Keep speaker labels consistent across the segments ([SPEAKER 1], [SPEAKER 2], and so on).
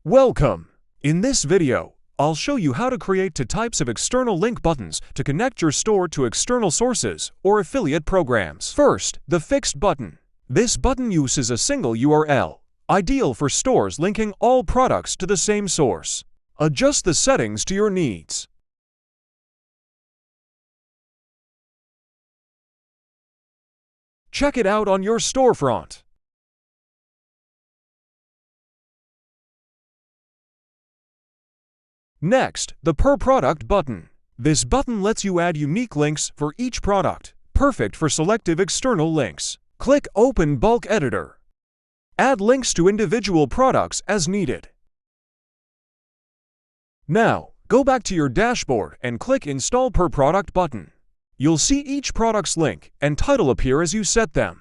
[SPEAKER 1] Welcome! In this video, I'll show you how to create two types of external link buttons to connect your store to external sources or affiliate programs. First, the fixed button. This button uses a single URL, ideal for stores linking all products to the same source. Adjust the settings to your needs. Check it out on your storefront. Next, the Per Product button. This button lets you add unique links for each product, perfect for selective external links. Click Open Bulk Editor. Add links to individual products as needed. Now, go back to your dashboard and click Install Per Product button. You'll see each product's link and title appear as you set them.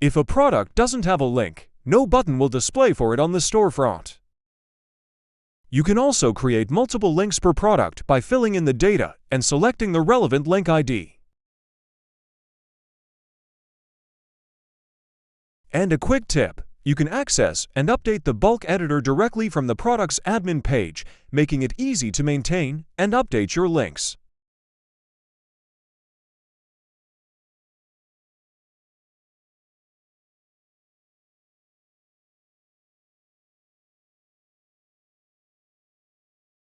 [SPEAKER 1] If a product doesn't have a link, no button will display for it on the storefront. You can also create multiple links per product by filling in the data and selecting the relevant link ID. And a quick tip, you can access and update the bulk editor directly from the product's admin page, making it easy to maintain and update your links.